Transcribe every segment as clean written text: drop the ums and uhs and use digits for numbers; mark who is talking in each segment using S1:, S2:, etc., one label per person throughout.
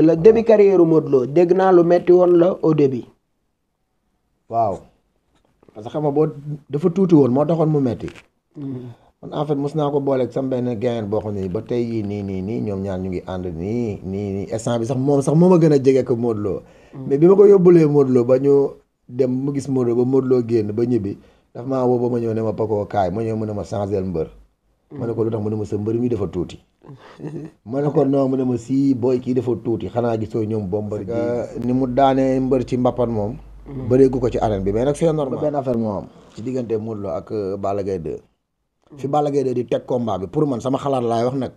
S1: la début carrière Modou Lo dégg naa lu metti woon la au début.
S2: waaw parce que xam nga boo dafa tuuti woon moo taxoon mu metti man en fait mos naa ko booleeg sama benn gain boo xam ne ba tey yii nii ñoom ñaar ñu ngi ànd nii instant bi sax moo ma gën a jege ko Modou Lo mais bi ma ko yóbbulee Modou Lo ba ñu dem mu gis Modou Lo ba Modou Lo génn ba ñibbi daf maa woo ba ma ñëw ne ma Paco kaay ma ñëw mu ne ma changer mbër ma ne ko lu tax mu ne ma sa mbër mi dafa tuuti ma ne ko non mu ne ma si booy kii dafa tuuti xanaa gisoo ñoom Bombardier ni mu daanee mbër ci mbappat moom bëreegu ko ci arène bi mais nag c'est normal benn affaire moo am ci diggante Modou Lo ak Balla Gaye 2 fi Balla Gaye 2 di teg combat bi pour man sama xalaat laay wax nag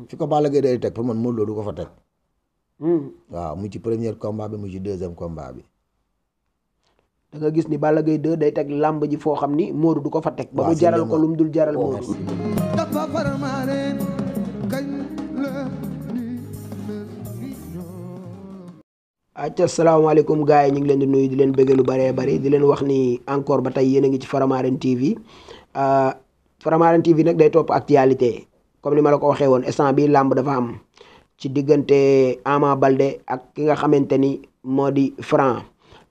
S2: fi ko Balla Gaye 2 di teg pour man Modou Lo du ko fa teg waaw mu ci premier combat bi mu ci deuxième combat bi
S1: da nga gis ni Balla Gaye 2 day teg làmb ji foo xam ni Modou du ko fa teg ba mu jaral ko lu mu dul jaral Modou acca salaamaaleykum gars yi ñu ngi leen di nuyu di leen bëgg lu bëree bëri di leen wax ni encore ba tey yéen a ngi ci Faramaren TV Faramaren TV nag day topp actualité comme ni ma la ko waxee woon instant bi làmb dafa am ci diggante Ama Baldé ak ki nga xamante ni moo di Franc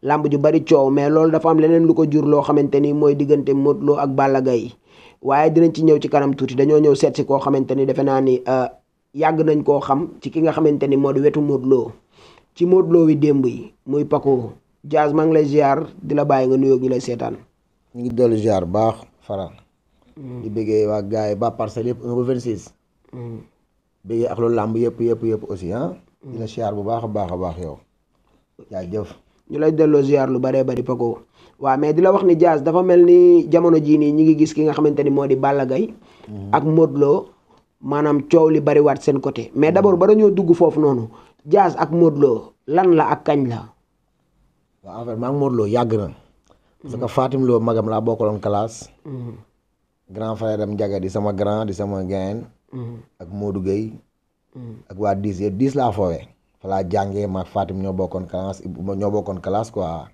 S1: làmb ju bari coow mais loolu dafa am leneen lu ko jur loo xamante ni mooy diggante Modou Lo ak Balla Gaye waaye dinañ ci ñëw ci kanam tuuti dañoo ñëw seet si koo xamante ni defe naa ni yàgg nañ koo xam ci ki nga xamante ni moo di wetu Modou Lo ci Modou Lo wi démb yi muy Paco Diaz maa ngi lay ziar di la bàyyi nga nuyoo ñu lay seetaan.
S2: ñu ngi dolli ziar baax Fara. di bëggee waa gars yi ba parcelle yëpp 1 ba 26. bëggee ak loolu làmb yëpp aussi ah. di la ziar bu baax a baax yow. jaajëf.
S1: ñu lay delloo ziar lu bëree bëri Paco waaw mais di la wax ni Diaz dafa mel ni jamono jii nii ñi ngi gis ki nga xamante ni moo di Balla Gaye ak Modou Lo maanaam coow li bariwaat seen côté mais d'abord ba dañoo dugg foofu noonu. Diaz ak Modou Lo lan la ak kañ la.
S2: waaw en fait maa ngi Modou Lo yàgg na. parce que Fatim Lo magam laa bokkaloon classe. grand frère am Ndiaga di sama grand di sama gain. ak Modou Gueye. ak waa 10 yëpp 10 laa foowee. fa laa jàngee maag Fatim ñoo bokkoon classe quoi.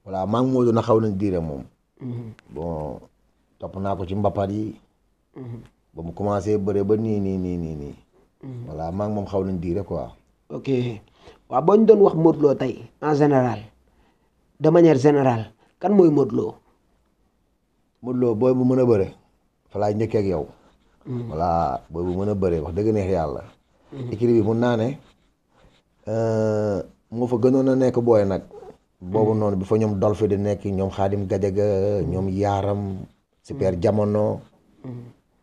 S2: voilà maa ngi Modou na xaw nañ diire moom. bon topp naa ko ci mbapat yi. ba mu commencé bëre ba nii. voilà maa ngi moom xaw nañ diire quoi.
S1: ok waaw boo ñu doon wax Modou Lo tey en général de manière générale kan mooy Modou Lo.
S2: Modou Lo booy bu mën a bëre fa laay njëkkee ak yow. voilà booy bu mën a bëre wax dëgg neex yàlla. écurie bi mun naa ne moo fa gënoon a nekk booy nag. boobu noonu bi fa ñoom Dolphe di nekk ñoom Khadim Gadiaga ñoom Yaaram. super jamono.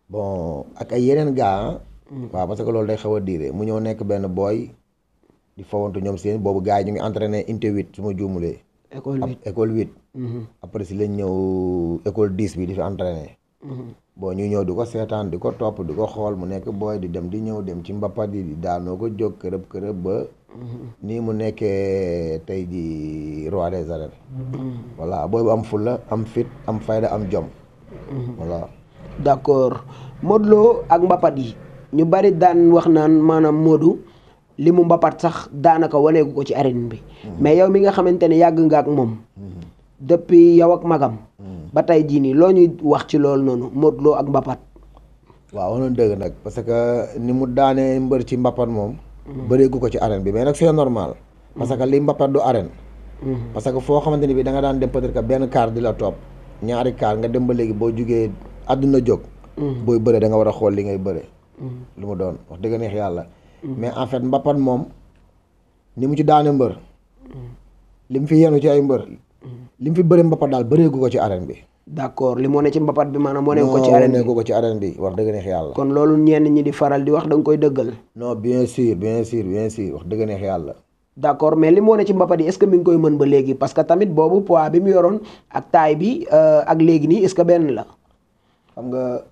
S2: bon ak ay yeneen gars. waaw parce que loolu day xaw a diire mu ñëw nekk benn booy. di fawantu ñoom seen boobu gars yi ñu ngi entraîné unité 8 su ma juumulee. école 8. après si lañ ñëw école 10 bi di fi entraîné. bon ñu ñëw di ko seetaan di ko topp di ko xool mu nekk booy di dem di ñëw dem ci mbappat yi di daanoo ko jóg kërëb ba. nii mu nekkee tey ji roi des arènes. voilà booy bu am fulla am fit am fayda am jom. voilà.
S1: d'accord Modou Lo ak mbappat yi ñu bari daan wax naan maanaam Modou. li mu mbapat sax daanaka waneegu ko ci arène bi mais yow mi nga xamante ne yàgg nga ak moom depuis yow ak magam ba tey jii nii loo ñuy wax ci loolu noonu Modou Lo ak mbapat
S2: waaw wax na dëgg nag parce que ni mu daanee mbër ci mbapat moom bëreegu ko ci arène bi mais nag c'est normal parce que li mbapat du arène parce que foo xamante ni bi da nga daan dem peut-être que benn kaar di la topp ñaari kaar nga dem ba léegi boo jugee àdduna jóg booy bëre da nga war a xool li ngay bëre lu mu doon wax dëgg neex yàlla mais en fait mbapat moom ni mu ci daane mbër li mu fi yenu ci ay mbër li mu fi bëri mbapat daal bëreegu ko ci arène bi
S1: d'accord li moo ne ci mbapat bi maanaam wane ko ci arène bi
S2: ko ci arène bi wax dëgg neex yàlla
S1: kon loolu ñenn ñi di faral di wax da nga koy dëggal
S2: non bien sûr wax dëgg neex yàlla
S1: d'accord mais li moo ne ci mbapat yi est-ce que mi ngi koy mën ba léegi parce que tamit boobu poids bi mu yoroon ak taille bi ak léegi nii est-ce que benn la
S2: xam nga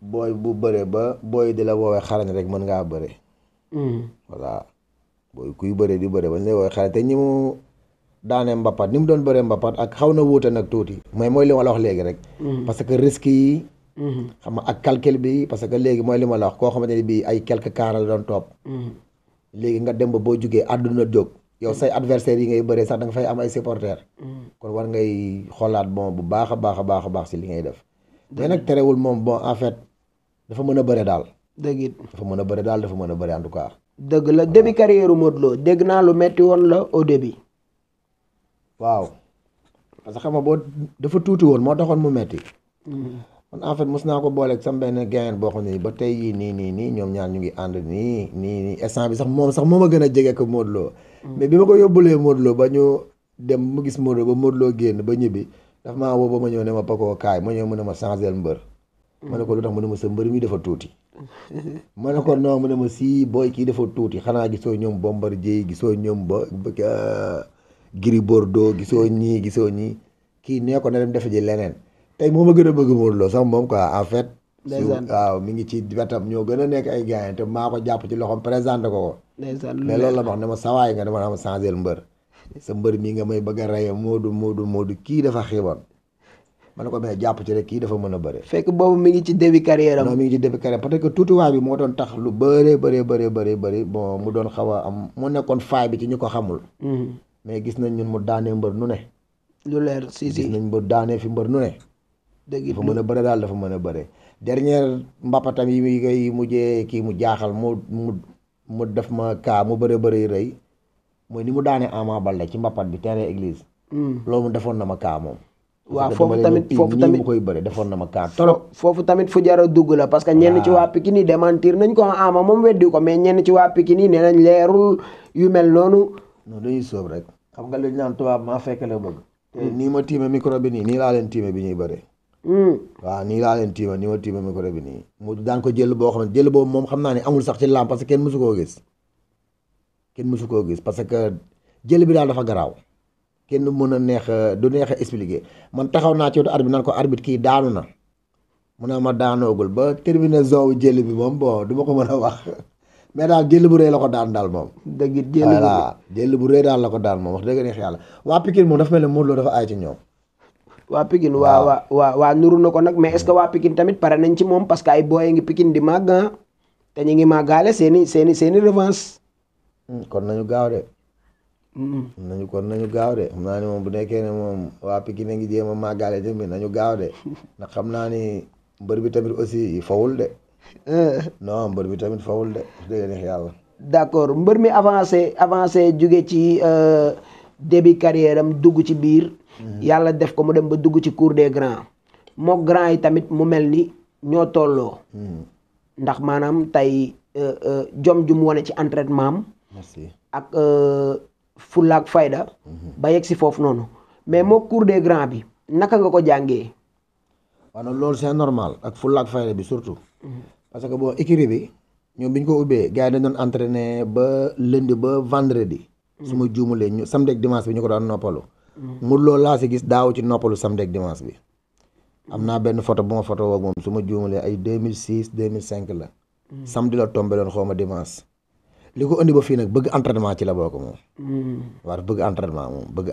S2: booy bu bëree ba booy di la woowee xarañ rek mën ngaa bëre voilà booy kuy bëre di bëre ba ñu lay woowee xarañ te ñi mu daanee mbapat ni mu doon bëree mbapat ak xaw na wuute nag tuuti mooy li ma la wax léegi rek parce que risque yi xam nga ak calcul bi parce que léegi mooy li ma la wax koo xamante ni bii ay quelques cas la doon topp léegi nga dem ba boo jugee àdduna jóg yow say adversaires yi ngay bëree sax da nga fay am ay supporters kon war ngay xoolaat bon bu baax a baax si li ngay def mais nag terewul moom bon en fait dafa mën a bëre daal
S1: dëgg it
S2: dafa mën a bëre daal dafa mën a bëre en tout cas
S1: dëgg la début carrière Modou Lo dégg naa lu metti woon la au début.
S2: waaw parce que xam nga boo dafa tuuti woon moo taxoon mu metti man en fait mos naa ko booleeg sam benn gain boo xam ne ba tey yii nii ñoom ñaar ñu ngi ànd nii instant bi sax moom a gën a jege ko Modou Lo mais bi ma ko yóbbulee Modou Lo ba ñu dem mu gis Modou Lo ba Modou Lo génn ba ñibbi daf maa woo ba ma ñëw ne ma pakoo kaay ma ñëw mu ne ma changer mbër ma ne ko lu tax mu ne ma sa mbër mi dafa tuuti ma ne ko non mu ne ma sii booy kii dafa tuuti xanaa gisoo ñoom Bombardier gisoo ñoom ba Gris Bordeaux gisoo ñii kii nee ko na dem defe ji leneen tey moo ma gën a bëgg Modou Lo sax moom quoi en fait waaw mi ngi ci wetam ñoo gën a nekk ay gars te maa ko jàpp ci loxoom présenté ko mais loolu la ma wax ne ma sawaay nga dama am changer mbër sa mbër mii nga may bëgg a reye Modou kii dafa xiiboon ma ne ko mais jàpp ci rek kii dafa mën a bëre
S1: fekk boobu mi ngi ci début carrière am
S2: non mi ngi ci début carrière parce que tuutiwaay bi moo doon tax lu bëri bon mu doon xaw a am mu nekkoon faay bi ci ñu ko xamul mais gis nañ ñun mu daanee mbër nu ne
S1: lu leer si
S2: gis nañ mu daanee fi mbër nu ne
S1: dëgg
S2: dafa mën a bëre daal dafa mën a bëre dernière mbappatam yi koy mujjee kii mu jaaxal mu def ma kaa mu bëre rëy mooy ni mu daanee Ama Baldé ci mbappat bi terrain église loolu mu defoon na ma kaa moom
S1: waaw foofu tamit
S2: mu koy bëre defoon na ma kaa trop
S1: foofu tamit fu jar a dugg la parce que ñenn ci waa Pikine yi démentir nañ ko Ama moom weddi ko mais ñenn ci waa Pikine yi nee nañ leerul yu mel noonu
S2: non dañuy sóob rek xam nga li ñu naan tubaab maa fekk la bëgg te nii ma tiime micro bi nii laa leen tiime bi ñuy bëre waaw nii laa leen tiime nii ma tiime micro bi nii mu daan ko jël boo xam ne jël boobu moom xam naa ne amul sax ci làmb parce que kenn mësu koo gis parce que jël bi daal dafa garaaw kenn mën a du neex a expliquer man taxaw naa ci wetu arbitre naan ko arbitre kii daanu na mu ne ma daanoogul ba terminé zone jël bi moom bon du ma ko mën a wax mais daal jël bu rëy la ko daan daal moom
S1: dëgg
S2: jël bu rëy daal la ko daan moom wax dëgg neex yàlla waa Pikine moom dafa mel ne Modou Lo dafa aay ci ñoom
S1: waa Pikine waa nuru na ko nag mais est-ce que waa Pikine tamit pare nañ ci moom parce que ay booy ngi Pikine di màgg te ñu ngi màggaale seeni revanche
S2: kon nañu gaaw de kon nañu gaaw de xam naa ni moom bu nekkee ne moom waa Pikine ngi jéem a màggaale tamit nañu gaaw de ndax xam naa ni mbër bi tamit aussi fawul de non mbër bi tamit fawul de dëgg neex yàlla
S1: d'accord mbër mi avancé jóge ci début carrière am dugg ci biir yàlla def ko mu dem ba dugg ci cour des grands mook grand yi tamit mu mel ni ñoo tolloo ndax maanaam tey jom ju mu wane ci entraînement am
S2: merci
S1: ak fulla ak fayda ba yegg si foofu noonu mais moo cour des grands bi naka nga ko jàngee
S2: waaw loolu c'est normal ak fulla ak fayda bi surtout parce que bon écurie bi ñoom bi ñu ko ubbee gars yi dañ doon entraîner ba lundi ba vendredi su ma juumulee ñu samedi ak dimanche bi ñu ko daan noppalu mu loolu laa si gis daaw ci noppalu samedi ak dimanche bi am naa benn photo bu ma photo woog moom su ma juumulee ay 2006 2005 la samedi la tombé loon xaw ma dimanche li ko indi ba fii nag bëgg entraînement ci la bokk moom waaw bëgg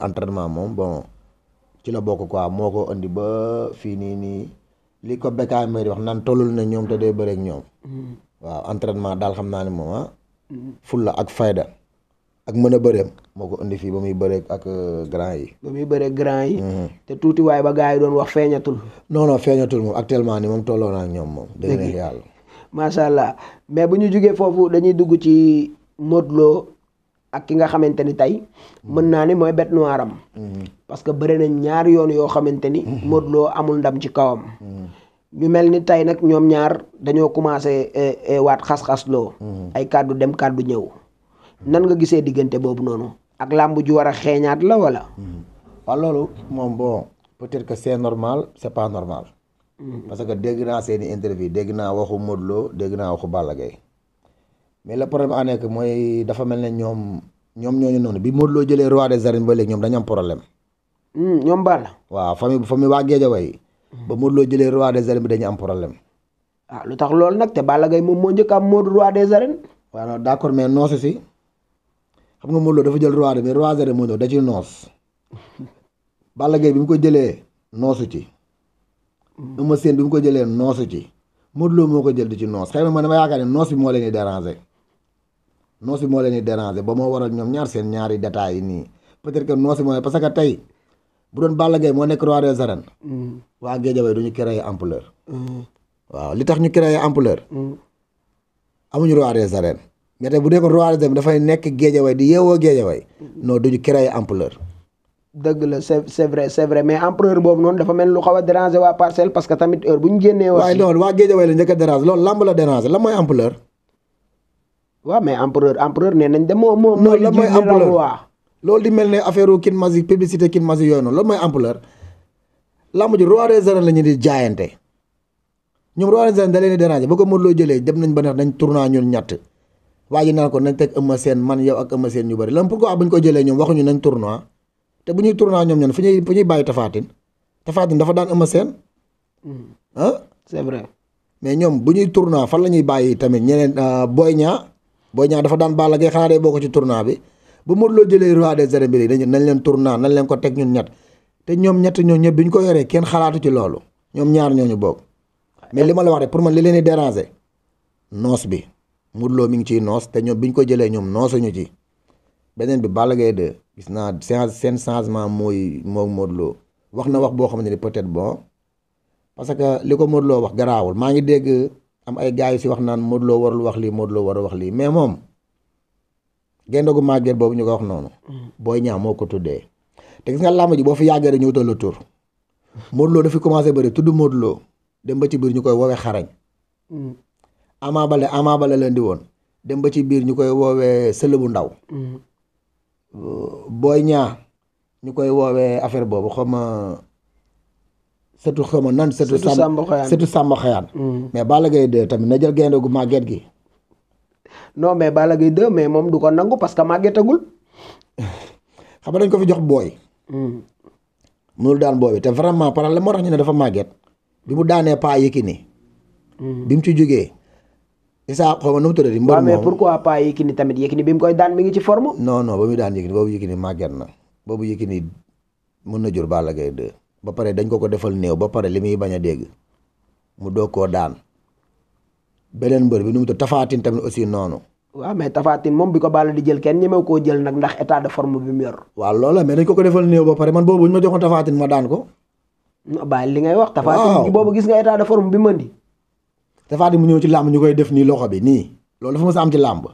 S2: entraînement moom bon ci la bokk quoi moo ko indi ba fii nii li ko Bécaye Mbaye di wax naan tollul na ñoom te day bëreek ñoom waaw entraînement daal xam naa ne moom fulla ak fayda ak mën a bëreem moo ko indi fii ba muy bëreek ak grand yi
S1: te tuuti waaye ba gars yi doon wax feeñatul
S2: non feeñatul moom actuellement ni moom tolloo naa ak ñoom moom dëgg neex yàlla
S1: macha allah mais bu ñu jógee foofu dañuy dugg ci Modou Lo ak ki nga xamante ni tey mën naa ni mooy bête noire am parce que bëri nañ ñaari yoon yoo xamante ni Modou Lo amul ndam ci kawam ñu mel ni tey nag ñoom ñaar dañoo commencé waat xas-xas loo ay kàddu dem kàddu ñëw nan nga gisee diggante boobu noonu ak làmb ju war a xeeñaat la wala
S2: waaw loolu moom bon peut-être que c'est normal c'est pas normal parce que dégg naa seeni interview dégg naa waxu Modou Lo dégg naa waxu Balla Gaye mais le problème a nekk mooy dafa mel ne ñoom ñooñu noonu bi Modou Lo jëlee roi des arènes ba léegi ñoom dañu am problème
S1: ñoom Balla
S2: waaw famille waa Guédiawaye ba Modou Lo jëlee roi des arènes bi dañu am problème
S1: lu tax loolu nag te Balla Gaye moom moo njëkk am Modou roi des arènes
S2: waaw non d'accord mais noosu si xam nga Modou Lo dafa jël roi des arènes moo ñëw da ci noos Balla Gaye bi mu ko jëlee noosu ci Eumeu Sène bi mu ko jëlee noosu ci Modou Lo moo ko jël di ci noos xëy na man dama yaakaar ne noos bi moo leen di déranger ba moo waral ñoom ñaar seen ñaari détails yi nii peut-être que noos bi moo parce que tey bu doon Balla Gaye moo nekk roi des arènes waa Guédiawaye du ñu créer ampleur waaw li tax ñu créer ampleur amuñu roi des arènes mais tey bu dee ko roi des arènes dafay nekk géejawaay di yeewoo géejawaay non duñu créer ampleur.
S1: dëgg la c'est vrai mais empereur boobu noonu dafa mel lu xaw a déranger waa parcelle parce que tamit heure bu ñu génnee.
S2: waaye loolu waa géejawaay la njëkk a déranger loolu lamb la déranger la mooy ampleur.
S1: waaw mais empereur nee nañ de moo
S2: la mooy ampleur loolu di mel ne affaire kin masi publicité kin masi yooyu noonu loolu mooy ampleur. lamb ji roi des arènes la ñu di jaayante ñoom roi des arènes da leen di déranger ba ko Modou Lo jëlee dem nañ ba neex nañ tournoi ñun ñett waa ji naan ko nañ teg Eumeu Sène man yow ak Eumeu Sène ñu bëri lan pourquoi bu ñu ko jëlee ñoom waxuñu nañ tournoi te bu ñuy tournoi ñoom ñoom fu ñuy bàyyi Tapha Tine dafa daan Eumeu Sène ah
S1: c'est vrai
S2: mais ñoom bu ñuy tournoi fan la ñuy bàyyi tamit ñeneen Boy Niang dafa daan Balla Gaye xanaa day bokk ci tournoi bi bu Modou Lo jëlee roi des arènes bi nañ leen tournoi nañ leen ko teg ñun ñett te ñoom ñett ñoo ñëpp bi ñu ko yoree kenn xalaatu ci loolu ñoom ñaar ñooñu bokk mais li ma la wax rek pour man li leen di déranger noos bi Modou Lo mi ngi ciy noos te ñoom bi ñu ko jëlee ñoom noosuñu ci beneen bi Balla Gaye 2 gis naa seen changement mooy moom Modou Lo wax na wax boo xamante ni peut-être bon parce que li ko Modou Lo wax garaawul maa ngi dégg am ay gars yu si wax naan Modou Lo warul wax lii Modou Lo warul wax lii mais moom gaynde gu màgget boobu ñu ko wax noonu Boy Niang moo ko tuddee te gis nga làmb ji boo fi yàggee rek ñu wutal la tur Modou Lo dafa commencé bëri tudd Modou Lo dem ba ci biir ñu koy woowee xarañ Ama Baldé leen di woon dem ba ci biir ñu koy woowee sël bu ndaw Boy Niang ñu koy woowee affaire boobu sëtu Samba Xayaan mais Balla Gaye 2 tamit na jël gaynde gu màgget gi
S1: non mais Balla Gaye 2 mais moom du ko nangu parce que màggetagul
S2: xam nga dañ ko fi jox booy mënul daan booy bi te vraiment par la moo tax ñu ne dafa màgget bi mu daanee paa Yékini bi mu ci jógee Issa xaw ma nu mu tuddati mbër moom
S1: mais pourquoi pas Yékini tamit Yékini bi mu koy daan mi ngi ci forme
S2: non ba muy daan Yékini boobu Yékini màgget na boobu Yékini mën na jur Balla Gaye 2 ba pare dañ ko defal néew ba pare li muy bañ a dégg mu doog koo daan beneen mbër bi nu mu tudd Tapha Tine tamit aussi noonu
S1: waaw mais Tapha Tine moom bi ko Balla di jël kenn ñemew koo jël nag ndax état de forme bi mu yor
S2: waaw loola mais dañ ko defal néew ba pare man boobu ñu ma joxoon Tapha Tine ma daan ko
S1: bàyyi li ngay wax Tapha Tine boobu gis nga état de forme bi mën di
S2: Tapha Tine mu ñëw ci làmb ñu koy def nii loxo bi nii loolu dafa mës a am ci làmb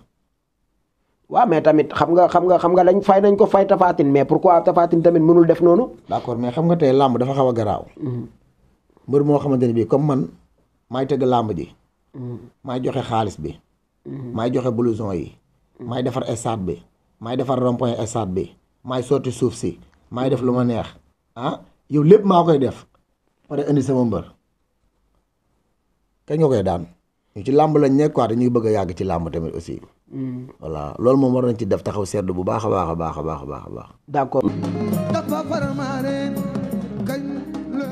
S1: waaw mais tamit xam nga dañ fay nañ ko fay Tapha Tine mais pourquoi Tapha Tine tamit mënul def noonu
S2: d'accord mais xam nga tey làmb dafa xaw a garaaw mbër moo xamante ne bii comme man maay tëgg làmb ji maay joxe xaalis bi maay joxe blouson yi maay defar stade bi maay defar rond-point stade bi maay sotti suuf si maay def lu ma neex yow lépp maa koy def pare indi sama mbër kañ nga koy daan ñu ci làmb lañ nekk quoi dañuy bëgg a yàgg ci làmb tamit aussi voilà loolu moom war nañ ci def taxaw seetlu bu baax a baax a baax a baax a baax
S1: d'accord
S3: dafa faramaareen kañ la